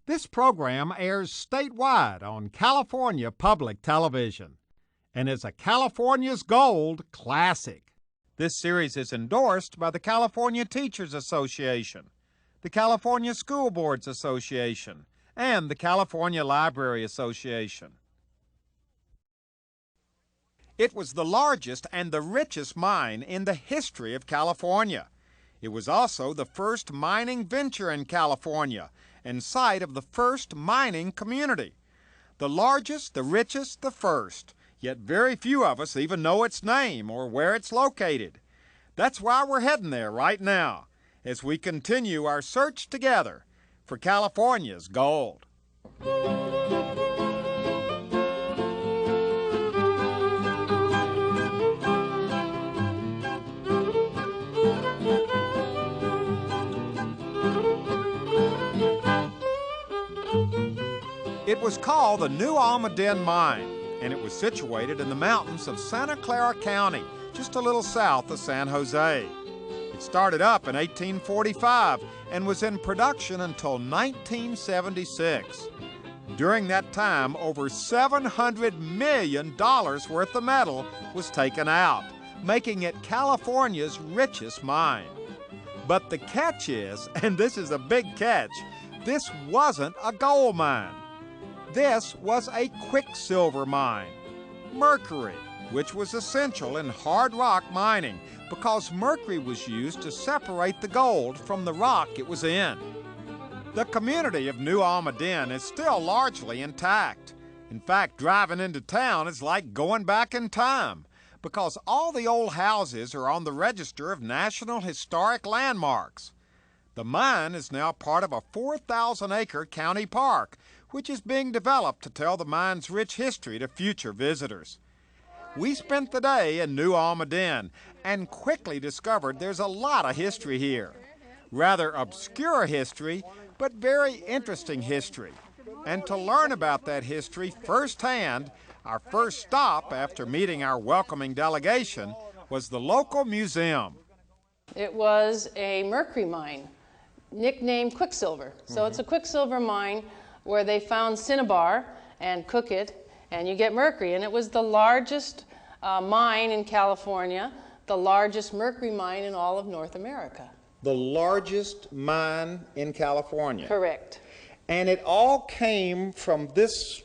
This program airs statewide on California Public Television and is a California's Gold classic. This series is endorsed by the California Teachers Association, the California School Boards Association, and the California Library Association. It was the largest and the richest mine in the history of California. It was also the first mining venture in California and site of the first mining community. The largest, the richest, the first, yet very few of us even know its name or where it's located. That's why we're heading there right now, as we continue our search together for California's gold. It was called the New Almaden Mine, and it was situated in the mountains of Santa Clara County, just a little south of San Jose. It started up in 1845 and was in production until 1976. During that time, over $700 million worth of metal was taken out, making it California's richest mine. But the catch is, and this is a big catch, this wasn't a gold mine. This was a QuickSilver mine, mercury, which was essential in hard rock mining because mercury was used to separate the gold from the rock it was in. The community of New Almaden is still largely intact. In fact, driving into town is like going back in time because all the old houses are on the register of National Historic Landmarks. The mine is now part of a 4,000-acre county park, which is being developed to tell the mine's rich history to future visitors. We spent the day in New Almaden and quickly discovered there's a lot of history here. Rather obscure history, but very interesting history. And to learn about that history firsthand, our first stop after meeting our welcoming delegation was the local museum. It was a mercury mine, nicknamed QuickSilver. So it's a QuickSilver mine where they found cinnabar and cook it, and you get mercury. And it was the largest mine in California, the largest mercury mine in all of North America. The largest mine in California. Correct. And it all came from this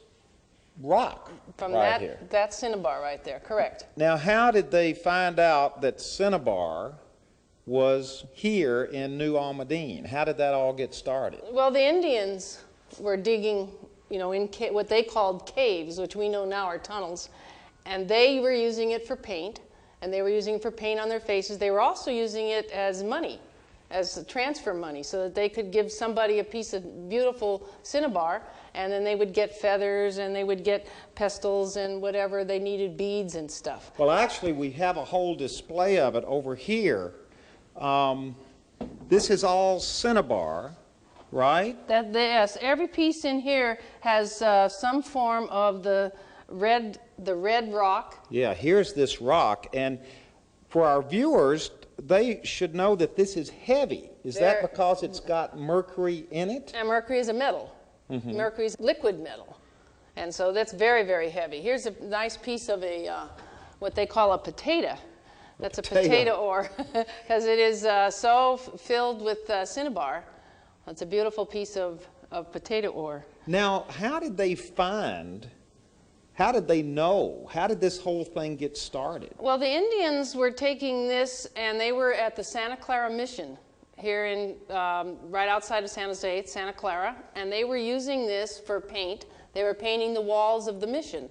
rock from right here. That cinnabar right there, correct. Now, how did they find out that cinnabar was here in New Almaden? How did that all get started? Well, the Indians were digging, in what they called caves, which we know now are tunnels, and they were using it for paint, and they were using it for paint on their faces. They were also using it as money, as transfer money, so that they could give somebody a piece of beautiful cinnabar, and then they would get feathers, and they would get pestles, and whatever they needed, beads and stuff. Well, actually, we have a whole display of it over here. This is all cinnabar, right? Yes, every piece in here has some form of the red rock. Yeah, here's this rock, and for our viewers, they should know that this is heavy. Is that because it's got mercury in it? And mercury is a metal. Mercury is liquid metal, and so that's very, very heavy. Here's a nice piece of what they call a potato. That's a potato ore, because it is so filled with cinnabar. It's a beautiful piece of potato ore. Now, how did they know? How did this whole thing get started? Well, the Indians were taking this, and they were at the Santa Clara Mission here in right outside of San Jose, Santa Clara, and they were using this for paint. They were painting the walls of the mission.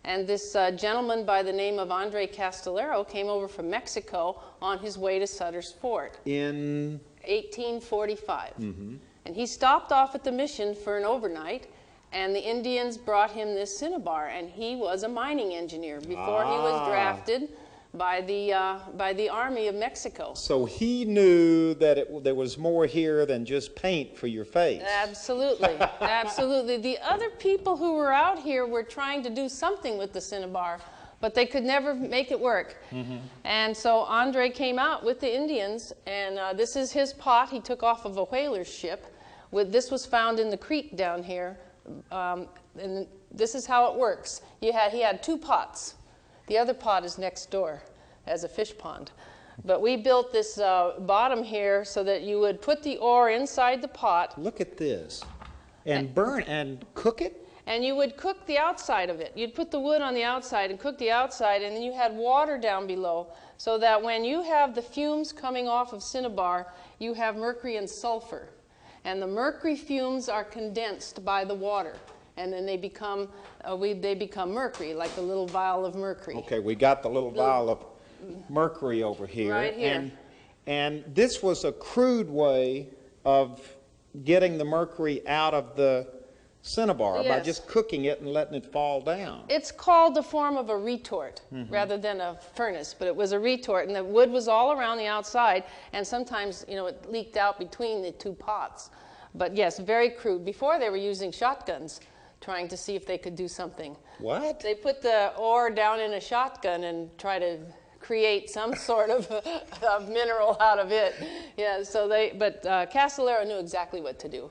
And this gentleman by the name of Andre Castillero came over from Mexico on his way to Sutter's Fort. In 1845. And he stopped off at the mission for an overnight, and the Indians brought him this cinnabar, and he was a mining engineer before he was drafted by the Army of Mexico. So he knew that there was more here than just paint for your face. Absolutely, absolutely. The other people who were out here were trying to do something with the cinnabar, but they could never make it work. And so Andre came out with the Indians, and this is his pot he took off of a whaler's ship This was found in the creek down here, and this is how it works. He had 2 pots. The other pot is next door as a fish pond. But we built this bottom here so that you would put the ore inside the pot. Look at this. And burn and cook it? And you would cook the outside of it. You'd put the wood on the outside and cook the outside, and then you had water down below so that when you have the fumes coming off of cinnabar, you have mercury and sulfur. And the mercury fumes are condensed by the water, and then they become mercury, like the little vial of mercury. Okay, we got the little vial of mercury over here. Right here. And this was a crude way of getting the mercury out of the cinnabar by just cooking it and letting it fall down. It's called the form of a retort rather than a furnace, but it was a retort, and the wood was all around the outside, and sometimes, you know, it leaked out between the 2 pots. But yes, very crude. Before they were using shotguns, trying to see if they could do something. What? They put the ore down in a shotgun and try to create some sort of mineral out of it. Yeah, so but Castellera knew exactly what to do.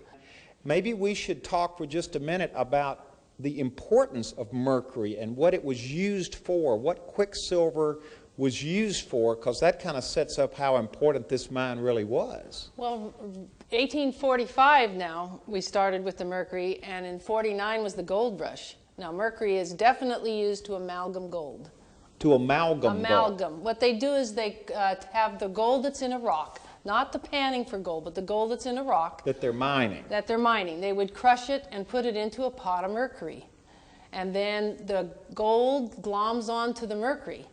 Maybe we should talk for just a minute about the importance of mercury and what it was used for, what quicksilver was used for, because that kind of sets up how important this mine really was. Well, 1845 now, we started with the mercury, and in 49 was the gold rush. Now, mercury is definitely used to amalgam gold. To amalgam gold? Amalgam. What they do is they have the gold that's in a rock, not the panning for gold, but the gold that's in a rock. That they're mining. That they're mining. They would crush it and put it into a pot of mercury. And then the gold gloms onto the mercury.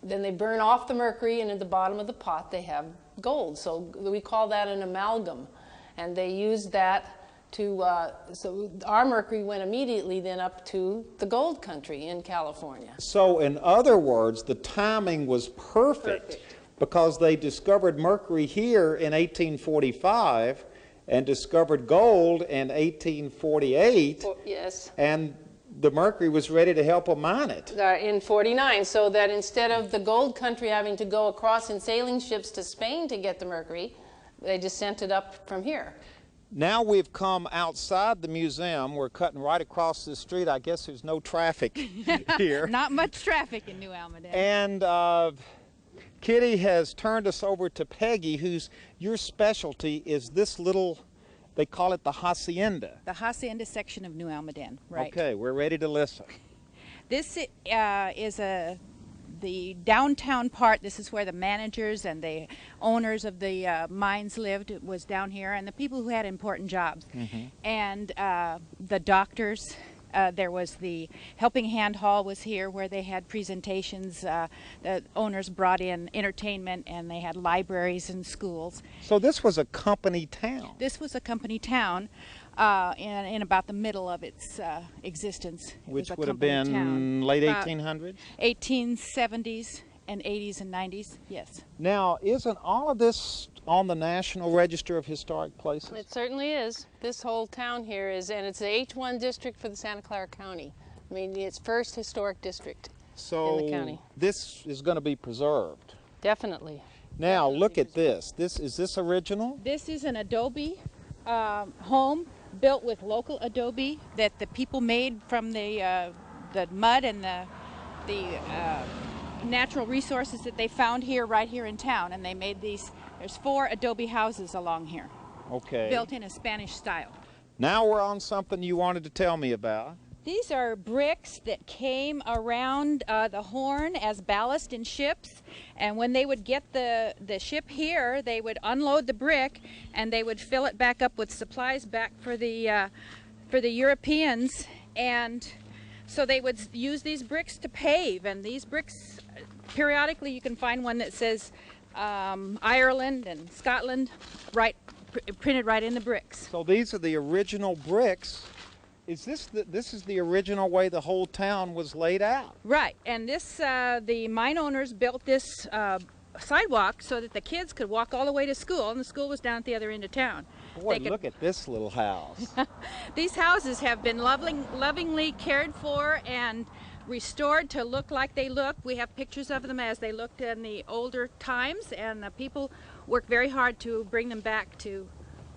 Then they burn off the mercury, and at the bottom of the pot they have gold. So we call that an amalgam. And they use that to, so our mercury went immediately then up to the gold country in California. So in other words, the timing was perfect. Because they discovered mercury here in 1845 and discovered gold in 1848. Yes. And the mercury was ready to help them mine it. In 49, so that instead of the gold country having to go across in sailing ships to Spain to get the mercury, they just sent it up from here. Now we've come outside the museum. We're cutting right across the street. I guess there's no traffic here. Not much traffic in New Almaden. And Kitty has turned us over to Peggy, your specialty is this little, they call it the hacienda. The hacienda section of New Almaden, right. Okay, we're ready to listen. This is the downtown part. This is where the managers and the owners of the mines lived. It was down here, and the people who had important jobs. And the doctors. There was the Helping Hand Hall was here where they had presentations. The owners brought in entertainment, and they had libraries and schools. So this was a company town? This was a company town in about the middle of its existence. Which would have been late 1800s? 1870s and 80s and 90s, yes. Now, isn't all of this on the National Register of Historic Places? It certainly is. This whole town here is, and it's the H1 district for the Santa Clara County. I mean, it's first historic district in the county. So this is going to be preserved? Definitely. Now, look at this. Is this original? This is an adobe home built with local adobe that the people made from the mud and the natural resources that they found here, right here in town, and they made these. There's 4 adobe houses along here. Okay. Built in a Spanish style. Now we're on something you wanted to tell me about. These are bricks that came around the Horn as ballast in ships, and when they would get the ship here, they would unload the brick and they would fill it back up with supplies back for the Europeans, and so they would use these bricks to pave. And these bricks, periodically you can find one that says Ireland and Scotland printed right in the bricks. So these are the original bricks. Is this is the original way the whole town was laid out? Right, and this the mine owners built this sidewalk so that the kids could walk all the way to school, and the school was down at the other end of town. Boy, look at this little house. These houses have been lovingly cared for and restored to look like they look. We have pictures of them as they looked in the older times, and the people work very hard to bring them back to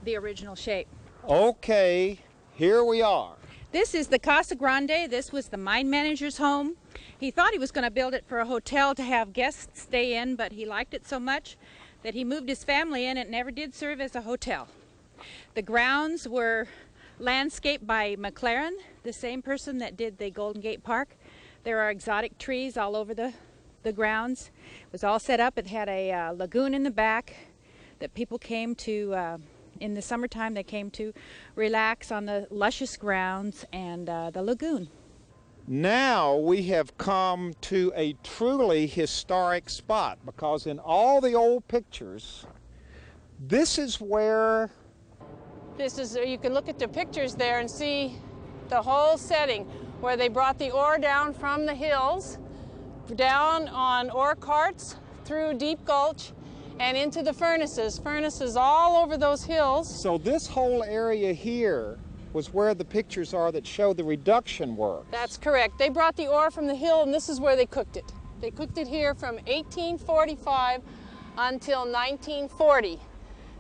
the original shape. Okay, here we are. This is the Casa Grande. This was the mine manager's home. He thought he was going to build it for a hotel to have guests stay in, but he liked it so much that he moved his family in. It never did serve as a hotel. The grounds were landscaped by McLaren, the same person that did the Golden Gate Park. There are exotic trees all over the grounds. It was all set up. It had a lagoon in the back that people came to in the summertime. They came to relax on the luscious grounds and the lagoon. Now we have come to a truly historic spot, because in all the old pictures, this is where... You can look at the pictures there and see the whole setting where they brought the ore down from the hills, down on ore carts, through Deep Gulch, and into the furnaces all over those hills. So this whole area here was where the pictures are that show the reduction work. That's correct. They brought the ore from the hill, and this is where they cooked it. They cooked it here from 1845 until 1940.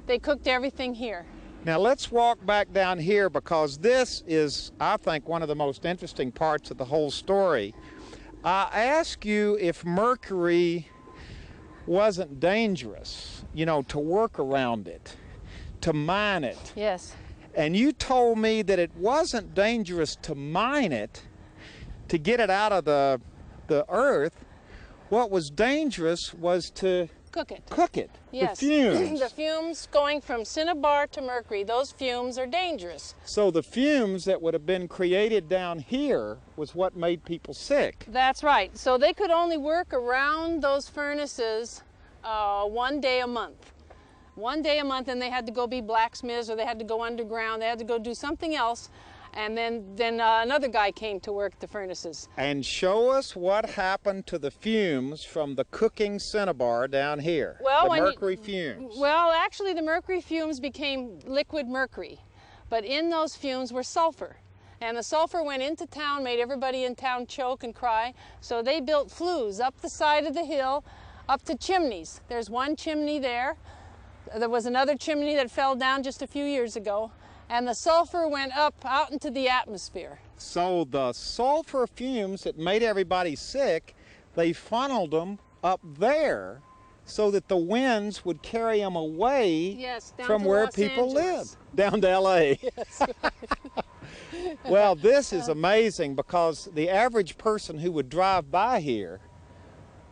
They cooked everything here. Now let's walk back down here, because this is, I think, one of the most interesting parts of the whole story. I asked you if mercury wasn't dangerous, you know, to work around it, to mine it. Yes. And you told me that it wasn't dangerous to mine it, to get it out of the earth. What was dangerous was to cook it. Cook it. Yes. The fumes. The fumes going from cinnabar to mercury, those fumes are dangerous. So the fumes that would have been created down here was what made people sick. That's right. So they could only work around those furnaces 1 day a month. 1 day a month, and they had to go be blacksmiths, or they had to go underground. They had to go do something else. And then another guy came to work the furnaces. And show us what happened to the fumes from the cooking cinnabar down here, well, the mercury fumes. Well, actually the mercury fumes became liquid mercury, but in those fumes were sulfur. And the sulfur went into town, made everybody in town choke and cry, so they built flues up the side of the hill, up to chimneys. There's one chimney there. There was another chimney that fell down just a few years ago. And the sulfur went up out into the atmosphere. So the sulfur fumes that made everybody sick, they funneled them up there so that the winds would carry them away from where people live. Down to L.A. Yes, right. Well, this is amazing, because the average person who would drive by here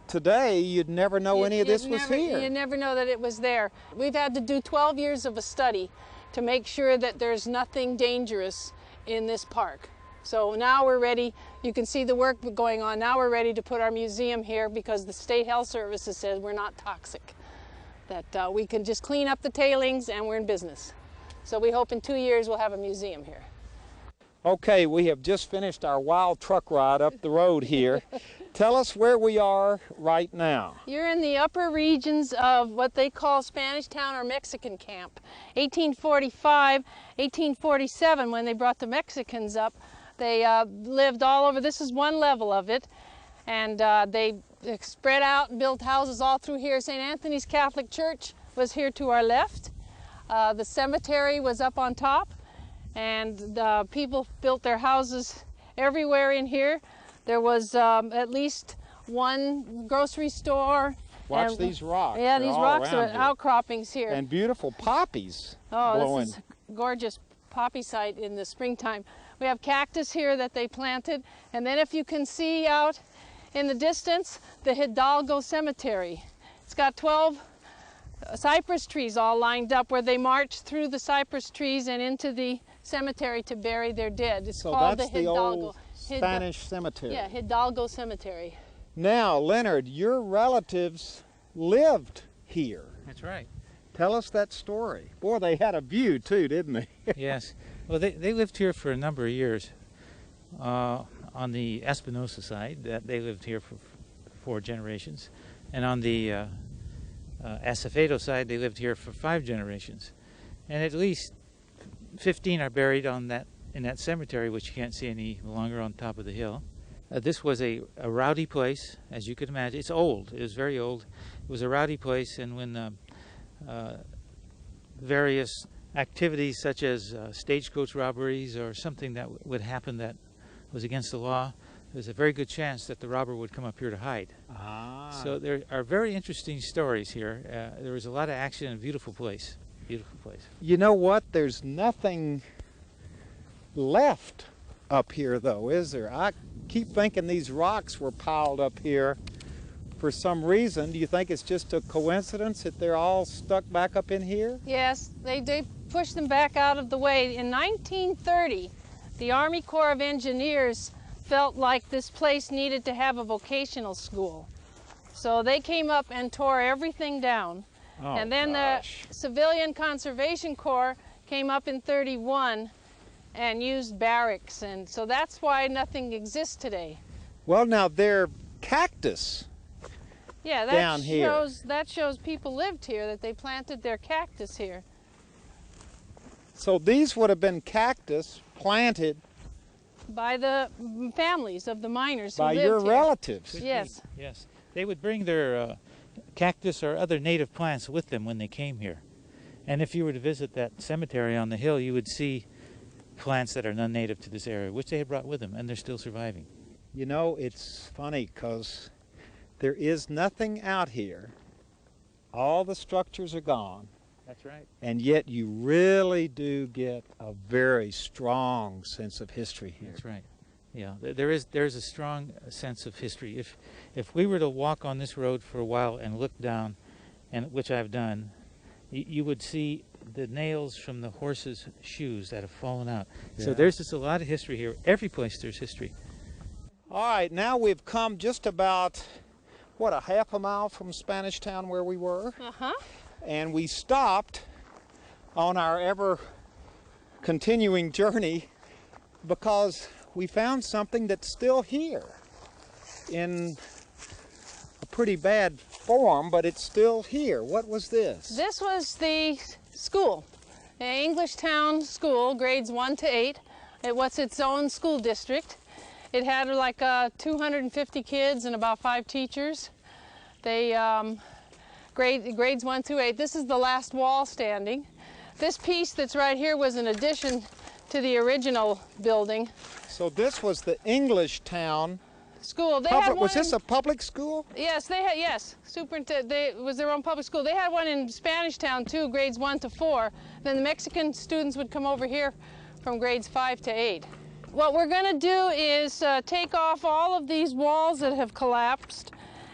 today, you'd never know any of this was here. You'd never know that it was there. We've had to do 12 years of a study to make sure that there's nothing dangerous in this park. So now we're ready. You can see the work going on. Now we're ready to put our museum here, because the State Health Services says we're not toxic, that we can just clean up the tailings and we're in business. So we hope in 2 years we'll have a museum here. Okay, we have just finished our wild truck ride up the road here. Tell us where we are right now. You're in the upper regions of what they call Spanish Town or Mexican Camp. 1845, 1847, when they brought the Mexicans up, they lived all over. This is one level of it, and they spread out and built houses all through here. St. Anthony's Catholic Church was here to our left. The cemetery was up on top, and the people built their houses everywhere in here. There was at least one grocery store. Watch these rocks. Yeah, they're these all rocks are here. outcroppings here. And beautiful poppies This blowing. is a gorgeous poppy site in the springtime. We have cactus here that they planted. And then if you can see out in the distance, the Hidalgo Cemetery. It's got 12 cypress trees all lined up where they march through the cypress trees and into the cemetery to bury their dead. It's called the Hidalgo. Old Spanish cemetery. Yeah, Hidalgo Cemetery. Now, Leonard, your relatives lived here. That's right. Tell us that story. Boy, they had a view too, didn't they? Yes. Well, they lived here for a number of years. On the Espinosa side, they lived here for 4 generations. And on the Acevedo side, they lived here for 5 generations. And at least 15 are buried in that cemetery, which you can't see any longer on top of the hill. This was a rowdy place, as you could imagine. It's old. It was very old. It was a rowdy place, and when various activities such as stagecoach robberies or something that would happen that was against the law, there's a very good chance that the robber would come up here to hide. So there are very interesting stories here. There was a lot of action in a beautiful place. Beautiful place. You know what? There's nothing left up here, though, is there? I keep thinking these rocks were piled up here for some reason. Do you think it's just a coincidence that they're all stuck back up in here? Yes, they pushed them back out of the way. In 1930, the Army Corps of Engineers felt like this place needed to have a vocational school. So they came up and tore everything down. Oh, and then gosh. The Civilian Conservation Corps came up in 31 and used barracks, and so that's why nothing exists today. Well, now they're cactus. Yeah, down here. That shows people lived here, that they planted their cactus here. So these would have been cactus planted By the families of the miners who by lived your here. relatives. Yes. Yes. They would bring their cactus or other native plants with them when they came here. And if you were to visit that cemetery on the hill, you would see plants that are non-native to this area, which they had brought with them, and they're still surviving. You know, it's funny because there is nothing out here. All the structures are gone. That's right. And yet you really do get a very strong sense of history here. That's right. Yeah, there's a strong sense of history. If we were to walk on this road for a while and look down, and which I've done, you would see the nails from the horses' shoes that have fallen out. Yeah. So there's just a lot of history here. Every place there's history. All right, now we've come just about, what, a half a mile from Spanish Town where we were. Uh-huh. And we stopped on our ever continuing journey because we found something that's still here in a pretty bad form, but it's still here. What was this? This was the school, the English Town School, grades 1 to 8. It was its own school district. It had like 250 kids and about 5 teachers. They grades 1 to 8. This is the last wall standing. This piece that's right here was an addition to the original building. So this was the English Town School. They had one was this a public school? Yes, they had, yes. It was their own public school. They had one in Spanish Town too, grades 1 to 4. Then the Mexican students would come over here from grades 5 to 8. What we're going to do is take off all of these walls that have collapsed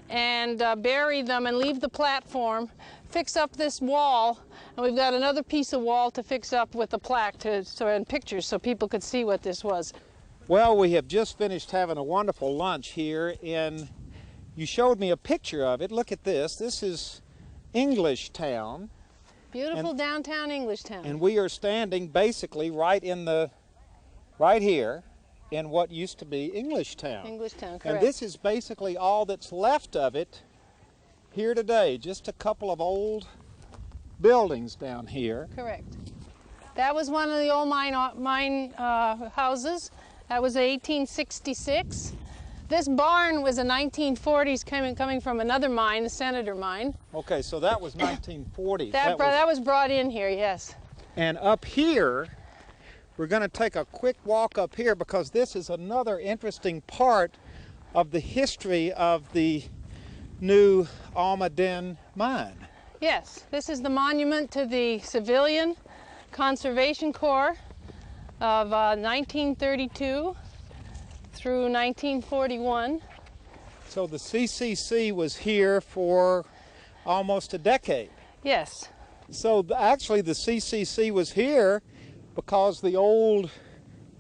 and bury them and leave the platform, fix up this wall, and we've got another piece of wall to fix up with a plaque and pictures so people could see what this was. Well, we have just finished having a wonderful lunch here, and you showed me a picture of it. Look at this. This is English Town. Beautiful downtown English Town. And we are standing basically right here in what used to be English Town. English Town, correct. And this is basically all that's left of it here today. Just a couple of old buildings down here. Correct. That was one of the old mine houses. That was 1866. This barn was a 1940s coming from another mine, the Senator Mine. Okay, so that was 1940s. That was brought in here, yes. And up here, we're going to take a quick walk up here because this is another interesting part of the history of the new Almaden Mine. Yes, this is the monument to the Civilian Conservation Corps of 1932 through 1941. So the CCC was here for almost a decade. Yes. So actually the CCC was here because the old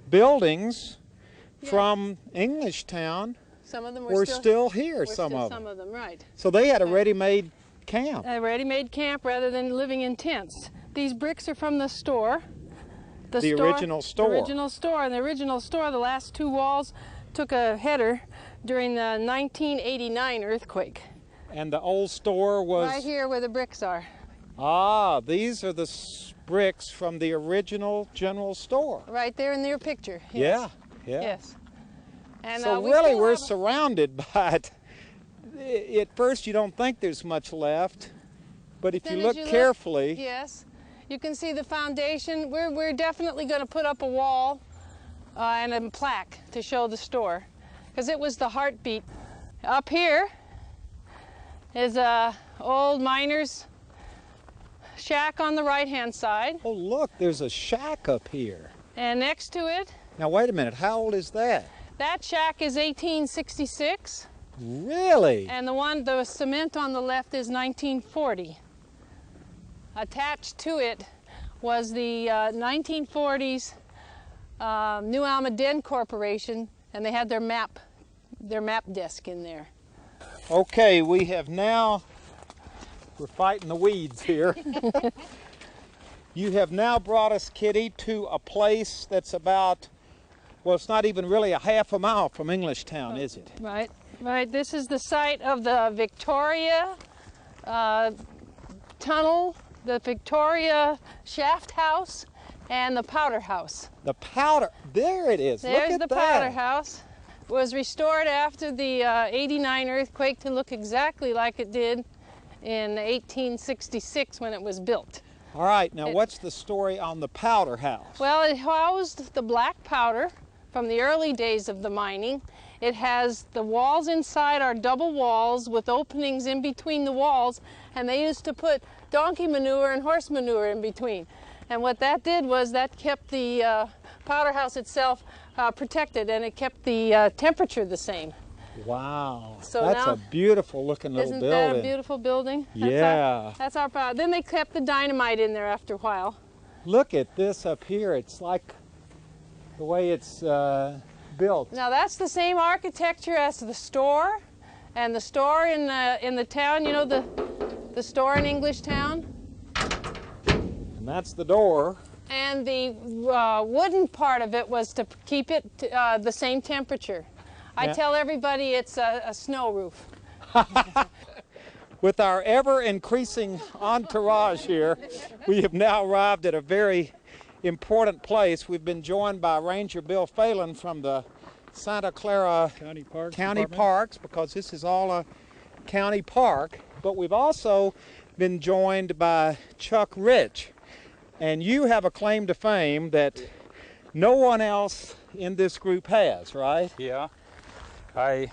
buildings from English Town Some of them were still here, some of them. Some of them, right. So they had a ready-made camp. A ready-made camp rather than living in tents. These bricks are from the store. The original store. The original store. And the original store, the last 2 walls took a header during the 1989 earthquake. And the old store was... Right here where the bricks are. Ah, these are the bricks from the original general store. Right there in your picture. Yes. Yeah. Yes. And, So really we're surrounded by it. At first you don't think there's much left, but if you look carefully... Yes. You can see the foundation. We're definitely going to put up a wall and a plaque to show the store, because it was the heartbeat. Up here is a old miner's shack on the right-hand side. Oh, look, there's a shack up here. And next to it, Now, wait a minute. How old is that? that shack is 1866. Really? And the cement on the left is 1940. Attached to it was the 1940s New Almaden Corporation, and they had their map desk in there. Okay, we have now, we're fighting the weeds here. You have now brought us, Kitty, to a place that's about, well, it's not even really a half a mile from Englishtown, is it? Right, right. This is the site of the Victoria Tunnel, the Victoria Shaft House, and the Powder House. The powder, there it is. There's Look at the that. Powder House. It was restored after the 89 earthquake to look exactly like it did in 1866 when it was built. All right, now what's the story on the Powder House? Well, it housed the black powder from the early days of the mining. It has the walls inside are double walls with openings in between the walls, and they used to put donkey manure and horse manure in between. And what that did was that kept the powder house itself protected, and it kept the temperature the same. Wow, So that's now- a beautiful looking little Isn't building. that a beautiful building? Yeah. That's our powder. Then they kept the dynamite in there after a while. Look at this up here. It's like the way it's built. Now that's the same architecture as the store, and the store in the town. You know the store in Englishtown, And that's the door. and the wooden part of it was to keep it the same temperature. I Yeah. tell everybody it's a snow roof. With our ever-increasing entourage here, we have now arrived at a very important place. We've been joined by Ranger Bill Phelan from the Santa Clara County Parks, because this is all a county park. But we've also been joined by Chuck Rich. And you have a claim to fame that no one else in this group has, right? Yeah. I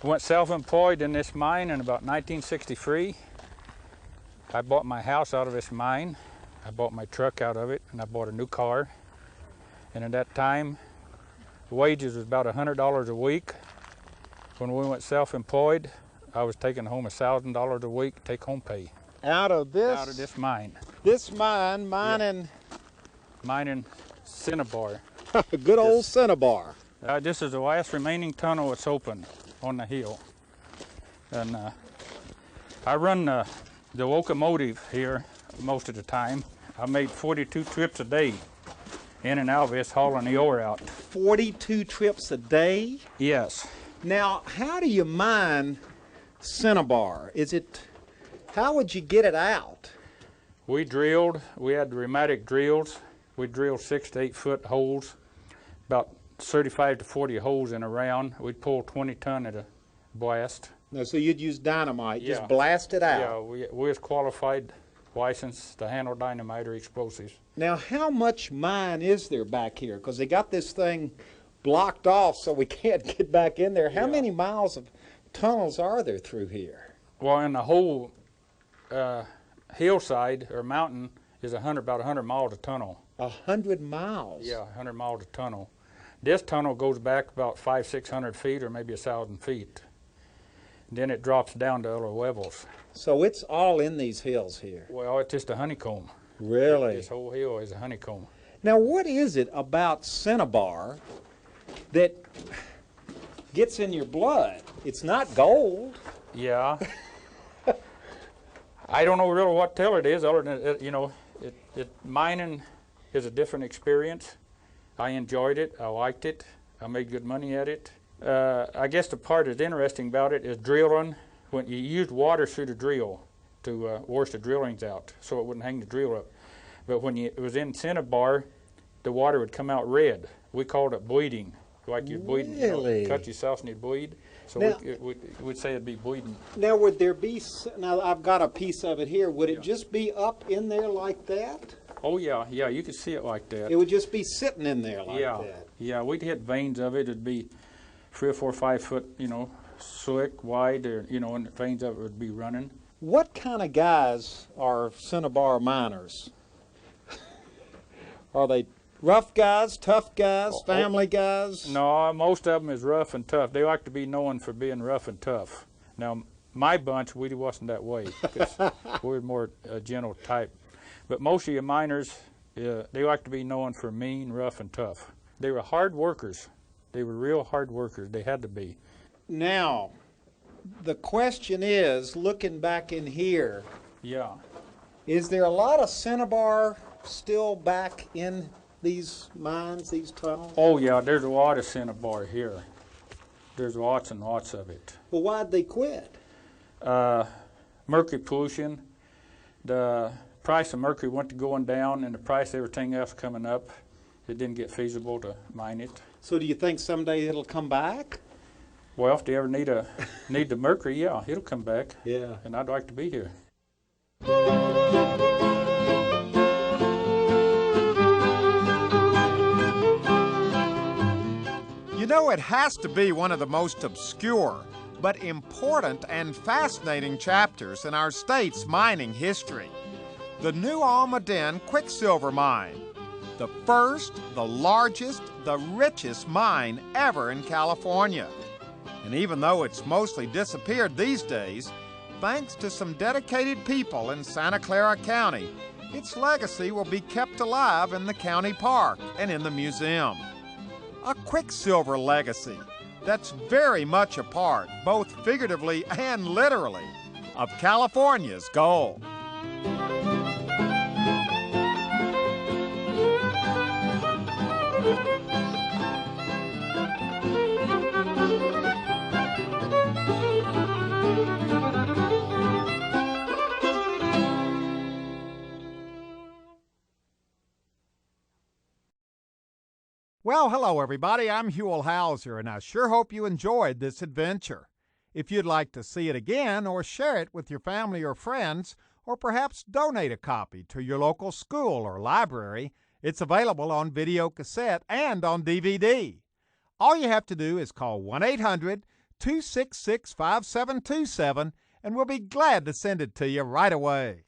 went self-employed in this mine in about 1963. I bought my house out of this mine. I bought my truck out of it, and I bought a new car. And at that time, the wages was about $100 a week. When we went self-employed, I was taking home $1,000 a week take-home pay Out of this mine. This mine, mining Mine in Cinnabar. a good old Cinnabar. This is the last remaining tunnel that's open on the hill. And I run the locomotive here most of the time. I made 42 trips a day in and out of this, hauling the ore out. 42 trips a day? Yes. Now, how do you mine Cinnabar? How would you get it out? We drilled, we had pneumatic drills. We drilled 6 to 8 foot holes, about 35 to 40 holes in a round. We'd pull 20 ton at a blast. No, so you'd use dynamite, Yeah. just blast it out. Yeah, we was qualified, licensed to handle dynamite or explosives. Now, how much mine is there back here? Because they got this thing blocked off so we can't get back in there. How Yeah. many miles of tunnels are there through here? Well, in the whole hillside or mountain is about 100 miles a tunnel. 100 miles? Yeah, 100 miles a tunnel. This tunnel goes back about 500-600 feet or maybe 1,000 feet. Then it drops down to other levels. So it's all in these hills here? Well, it's just a honeycomb. Really? This whole hill is a honeycomb. Now, what is it about Cinnabar that gets in your blood? It's not gold. Yeah. I don't know really what to tell it is, other than, mining is a different experience. I enjoyed it. I liked it. I made good money at it. I guess the part that's interesting about it is drilling. When you used water through the drill to wash the drillings out so it wouldn't hang the drill up. But when it was in Cinnabar, the water would come out red. We called it bleeding. Like you'd bleed, Really? cut yourself and you'd bleed. So Now- we'd say it'd be bleeding. Now, would there be, now I've got a piece of it here, would it just be up in there like that? Oh yeah, you could see it like that. It would just be sitting in there like yeah, that? yeah, we'd hit veins of it. It'd be 3 or 4 or 5 foot, slick, wide, or, and the veins of it would be running. What kind of guys are cinnabar miners? Are they rough guys, tough guys, family guys? No, most of them is rough and tough. They like to be known for being rough and tough. Now, my bunch, we wasn't that way, because we were more gentle type. But most of your miners, they like to be known for mean, rough, and tough. They were hard workers. They were real hard workers. They had to be. Now, the question is, looking back in here, Yeah. is there a lot of cinnabar still back in these mines, these tunnels? Oh, yeah, there's a lot of cinnabar here. There's lots and lots of it. Well, why'd they quit? Mercury pollution. The price of mercury went to going down, and the price of everything else coming up. It didn't get feasible to mine it. So do you think someday it'll come back? Well, if they ever need the mercury, yeah, it'll come back. Yeah. And I'd like to be here. You know, it has to be one of the most obscure, but important and fascinating chapters in our state's mining history. The New Almaden QuickSilver Mine. The first, the largest, the richest mine ever in California. And even though it's mostly disappeared these days, thanks to some dedicated people in Santa Clara County, its legacy will be kept alive in the county park and in the museum. A QuickSilver legacy that's very much a part, both figuratively and literally, of California's gold. Well, hello everybody, I'm Huell Hauser, and I sure hope you enjoyed this adventure. If you'd like to see it again or share it with your family or friends, or perhaps donate a copy to your local school or library, it's available on video cassette and on DVD. All you have to do is call 1-800-266-5727, and we'll be glad to send it to you right away.